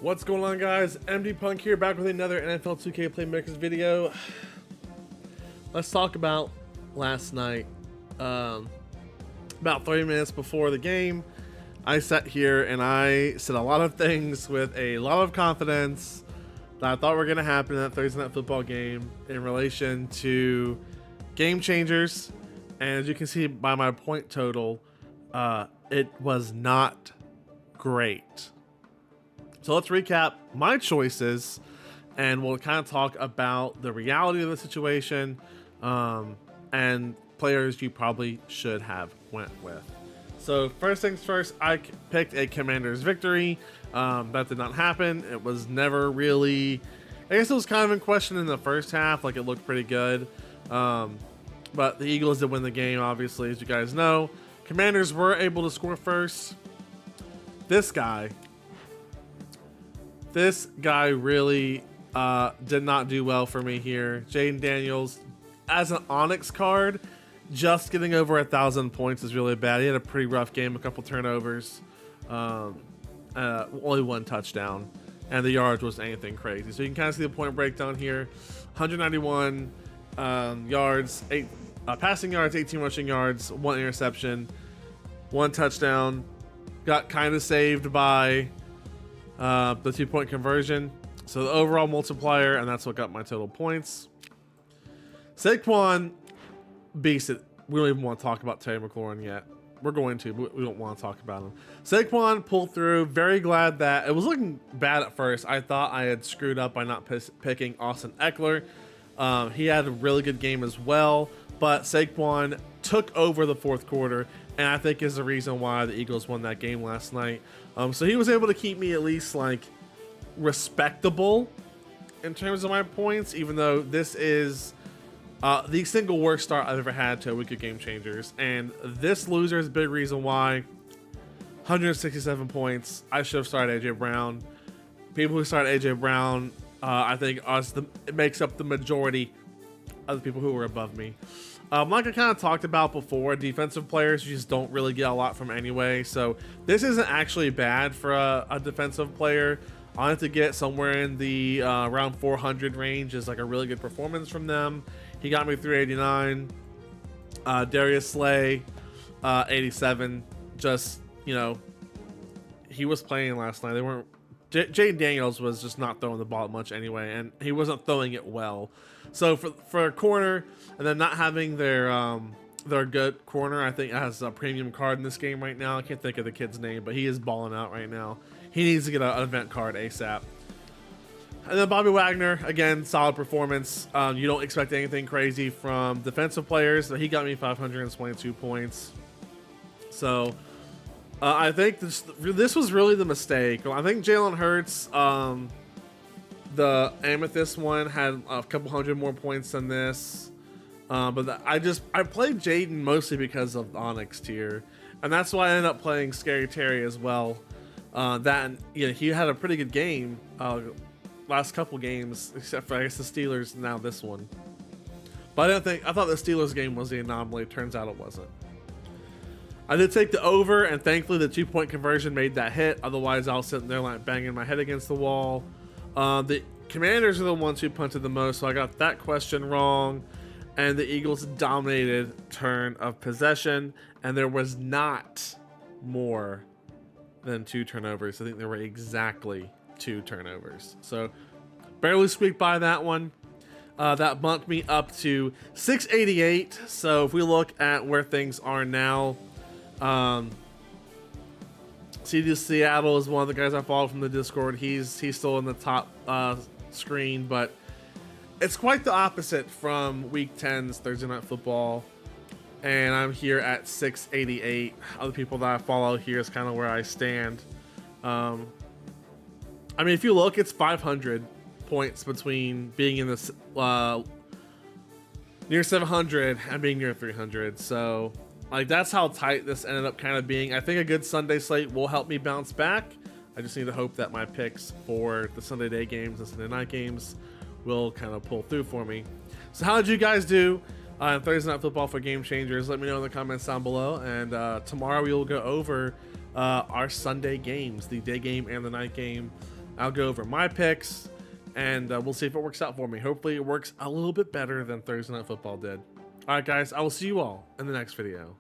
What's going on, guys? MD Punk here, back with another NFL 2K Playmakers video. Let's talk about last night. About 30 minutes before the game, I sat here and I said a lot of things with a lot of confidence that I thought were going to happen in that Thursday Night Football game in relation to Gamechangers. And as you can see by my point total, it was not great. So let's recap my choices, and we'll kind of talk about the reality of the situation and players you probably should have went with. So first things first, I picked a Commanders victory. That did not happen. It was never really, I guess it was kind of in question in the first half. Like, it looked pretty good. But the Eagles did win the game, obviously, as you guys know. Commanders were able to score first. This guy really did not do well for me here. Jaden Daniels, as an Onyx card, just getting over 1,000 points is really bad. He had a pretty rough game, a couple turnovers, only one touchdown, and the yards was anything crazy. So you can kind of see the point breakdown here. 191 yards, passing yards, 18 rushing yards, 1 interception, 1 touchdown. Got kind of saved by the 2-point conversion. So the overall multiplier, and that's what got my total points. Saquon beast it. We don't even want to talk about Terry McLaurin yet. We're going to, but we don't want to talk about him. Saquon pulled through. Very glad that it was looking bad at first. I thought I had screwed up by not picking Austin Eckler. He had a really good game as well, but Saquon took over the fourth quarter, and I think is the reason why the Eagles won that game last night. So he was able to keep me at least like respectable in terms of my points, even though this is the single worst start I've ever had to a week of Gamechangers. And this loser is a big reason why. 167 points. I should have started AJ Brown. People who started AJ Brown, I think it makes up the majority of the people who were above me. Like I kind of talked about before, defensive players you just don't really get a lot from anyway. So this isn't actually bad for a defensive player. I wanted to get somewhere in the around 400 range is like a really good performance from them. He got me 389. Darius Slay, 87. Just, you know, he was playing last night. They weren't. Jaden Daniels was just not throwing the ball much anyway, and he wasn't throwing it well. So for a corner, and then not having their good corner, I think has a premium card in this game right now. I can't think of the kid's name, but he is balling out right now. He needs to get an event card ASAP. And then Bobby Wagner, again, solid performance. You don't expect anything crazy from defensive players, but he got me 522 points. So I think this was really the mistake. I think Jalen Hurts, the Amethyst one, had a couple hundred more points than this. But I played Jaden mostly because of the Onyx tier, and that's why I ended up playing Scary Terry as well. He had a pretty good game last couple games, except for I guess the Steelers. Now this one, but I thought the Steelers game was the anomaly. Turns out it wasn't. I did take the over, and thankfully the 2-point conversion made that hit. Otherwise, I was sitting there like banging my head against the wall. The Commanders are the ones who punted the most, so I got that question wrong. And the Eagles dominated turn of possession, and there was not more than 2 turnovers. I think there were exactly 2 turnovers. So barely squeaked by that one. That bumped me up to 688. So if we look at where things are now, CD Seattle is one of the guys I followed from the Discord. He's still in the top screen, but it's quite the opposite from Week 10's Thursday Night Football. And I'm here at 688. Other people that I follow here is kind of where I stand. I mean, if you look, it's 500 points between being in this near 700 and being near 300. So, like, that's how tight this ended up kind of being. I think a good Sunday slate will help me bounce back. I just need to hope that my picks for the Sunday day games and Sunday night games will kind of pull through for me. So how did you guys do on Thursday Night Football for Gamechangers? Let me know in the comments down below. And tomorrow we will go over our Sunday games, the day game and the night game. I'll go over my picks, and we'll see if it works out for me. Hopefully it works a little bit better than Thursday Night Football did. All right, guys, I will see you all in the next video.